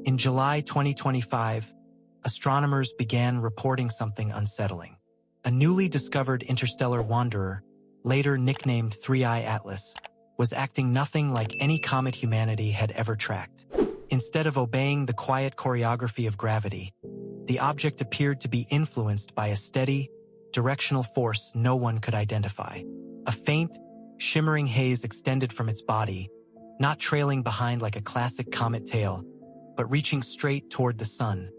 In July 2025, astronomers began reporting something unsettling. A newly discovered interstellar wanderer, later nicknamed 3I Atlas, was acting nothing like any comet humanity had ever tracked. Instead of obeying the quiet choreography of gravity, the object appeared to be influenced by a steady, directional force no one could identify. A faint, shimmering haze extended from its body, not trailing behind like a classic comet tail, but reaching straight toward the sun,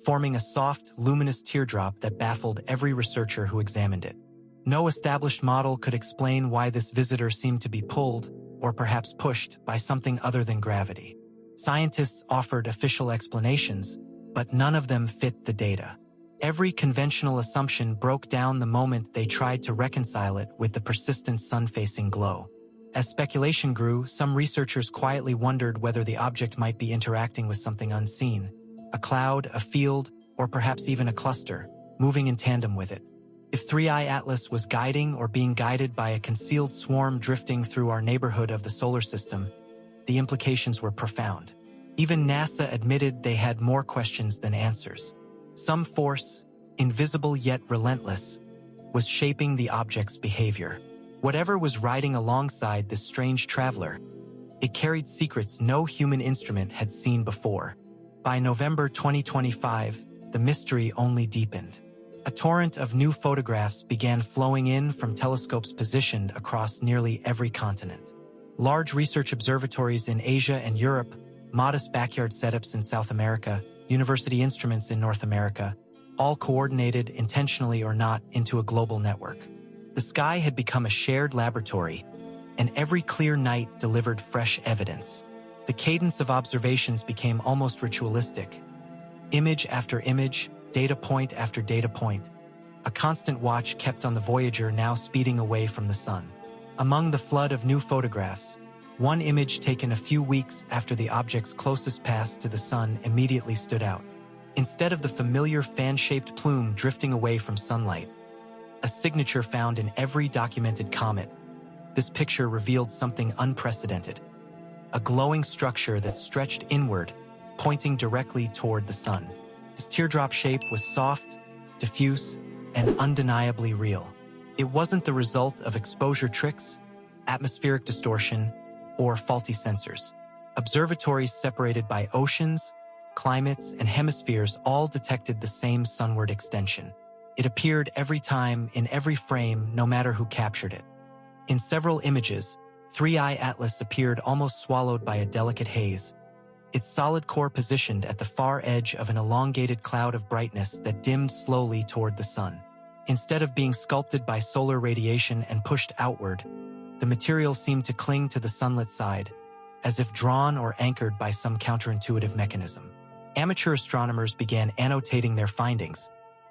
forming a soft, luminous teardrop that baffled every researcher who examined it. No established model could explain why this visitor seemed to be pulled, or perhaps pushed, by something other than gravity. Scientists offered official explanations, but none of them fit the data. Every conventional assumption broke down the moment they tried to reconcile it with the persistent sun-facing glow. As speculation grew, some researchers quietly wondered whether the object might be interacting with something unseen, a cloud, a field, or perhaps even a cluster, moving in tandem with it. If 3I Atlas was guiding or being guided by a concealed swarm drifting through our neighborhood of the solar system, the implications were profound. Even NASA admitted they had more questions than answers. Some force, invisible yet relentless, was shaping the object's behavior. Whatever was riding alongside this strange traveler, it carried secrets no human instrument had seen before. By November 2025, the mystery only deepened. A torrent of new photographs began flowing in from telescopes positioned across nearly every continent. Large research observatories in Asia and Europe, modest backyard setups in South America, university instruments in North America, all coordinated, intentionally or not, into a global network. The sky had become a shared laboratory, and every clear night delivered fresh evidence. The cadence of observations became almost ritualistic. Image after image, data point after data point, a constant watch kept on the Voyager now speeding away from the sun. Among the flood of new photographs, one image taken a few weeks after the object's closest pass to the sun immediately stood out. Instead of the familiar fan-shaped plume drifting away from sunlight, a signature found in every documented comet, this picture revealed something unprecedented. A glowing structure that stretched inward, pointing directly toward the sun. This teardrop shape was soft, diffuse, and undeniably real. It wasn't the result of exposure tricks, atmospheric distortion, or faulty sensors. Observatories separated by oceans, climates, and hemispheres all detected the same sunward extension. It appeared every time, in every frame, no matter who captured it. In several images, 3I Atlas appeared almost swallowed by a delicate haze, its solid core positioned at the far edge of an elongated cloud of brightness that dimmed slowly toward the sun. Instead of being sculpted by solar radiation and pushed outward, the material seemed to cling to the sunlit side, as if drawn or anchored by some counterintuitive mechanism. Amateur astronomers began annotating their findings,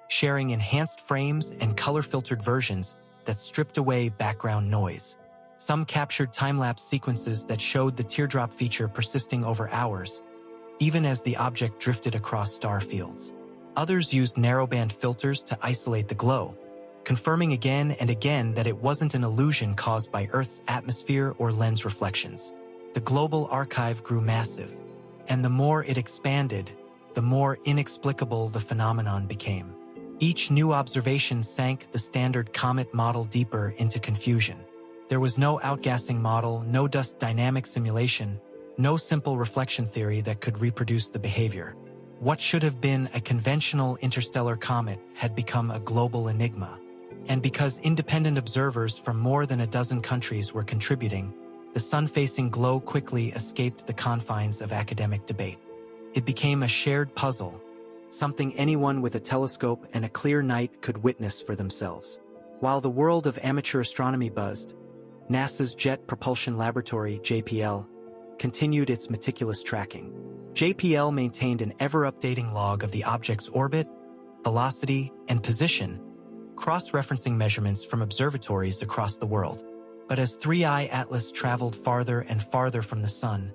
sharing enhanced frames and color-filtered versions that stripped away background noise. Some captured time-lapse sequences that showed the teardrop feature persisting over hours, even as the object drifted across star fields. Others used narrowband filters to isolate the glow, confirming again and again that it wasn't an illusion caused by Earth's atmosphere or lens reflections. The global archive grew massive, and the more it expanded, the more inexplicable the phenomenon became. Each new observation sank the standard comet model deeper into confusion. There was no outgassing model, no dust dynamic simulation, no simple reflection theory that could reproduce the behavior. What should have been a conventional interstellar comet had become a global enigma. And because independent observers from more than a dozen countries were contributing, the sun-facing glow quickly escaped the confines of academic debate. It became a shared puzzle, something anyone with a telescope and a clear night could witness for themselves. While the world of amateur astronomy buzzed, NASA's Jet Propulsion Laboratory, JPL, continued its meticulous tracking. JPL maintained an ever-updating log of the object's orbit, velocity, and position, cross-referencing measurements from observatories across the world. But as 3I Atlas traveled farther and farther from the sun,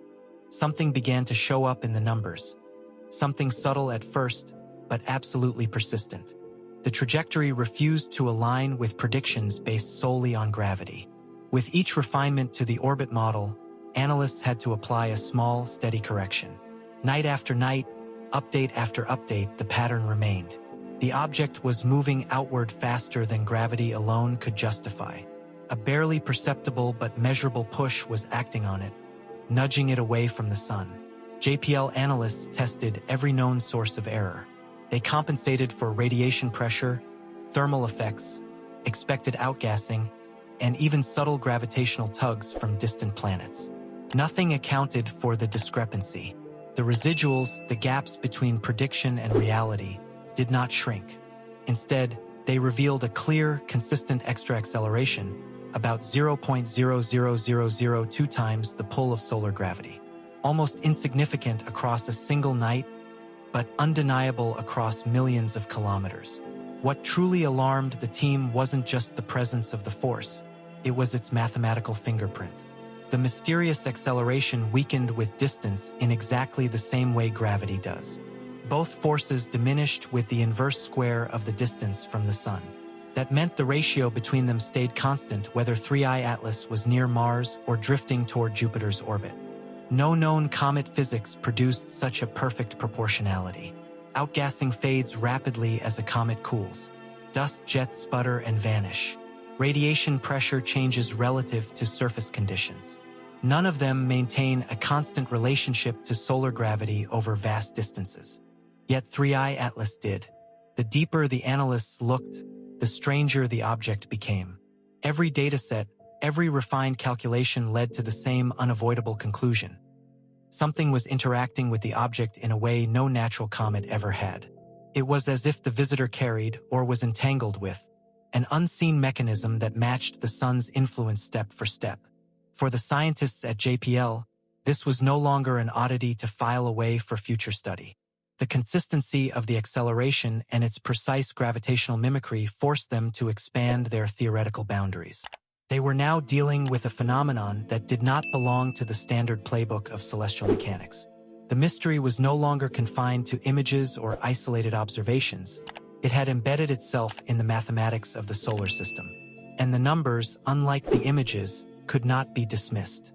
something began to show up in the numbers. Something subtle at first, but absolutely persistent. The trajectory refused to align with predictions based solely on gravity. With each refinement to the orbit model, analysts had to apply a small, steady correction. Night after night, update after update, the pattern remained. The object was moving outward faster than gravity alone could justify. A barely perceptible but measurable push was acting on it, nudging it away from the sun. JPL analysts tested every known source of error. They compensated for radiation pressure, thermal effects, expected outgassing, and even subtle gravitational tugs from distant planets. Nothing accounted for the discrepancy. The residuals, the gaps between prediction and reality, did not shrink. Instead, they revealed a clear, consistent extra acceleration, about 0.00002 times the pull of solar gravity. Almost insignificant across a single night, but undeniable across millions of kilometers. What truly alarmed the team wasn't just the presence of the force, it was its mathematical fingerprint. The mysterious acceleration weakened with distance in exactly the same way gravity does. Both forces diminished with the inverse square of the distance from the Sun. That meant the ratio between them stayed constant whether 3I Atlas was near Mars or drifting toward Jupiter's orbit. No known comet physics produced such a perfect proportionality. Outgassing fades rapidly as a comet cools. Dust jets sputter and vanish. Radiation pressure changes relative to surface conditions. None of them maintain a constant relationship to solar gravity over vast distances. Yet 3I Atlas did. The deeper the analysts looked, the stranger the object became. Every dataset, every refined calculation led to the same unavoidable conclusion. Something was interacting with the object in a way no natural comet ever had. It was as if the visitor carried, or was entangled with, an unseen mechanism that matched the sun's influence step for step. For the scientists at JPL, this was no longer an oddity to file away for future study. The consistency of the acceleration and its precise gravitational mimicry forced them to expand their theoretical boundaries. They were now dealing with a phenomenon that did not belong to the standard playbook of celestial mechanics. The mystery was no longer confined to images or isolated observations. It had embedded itself in the mathematics of the solar system. And the numbers, unlike the images, could not be dismissed.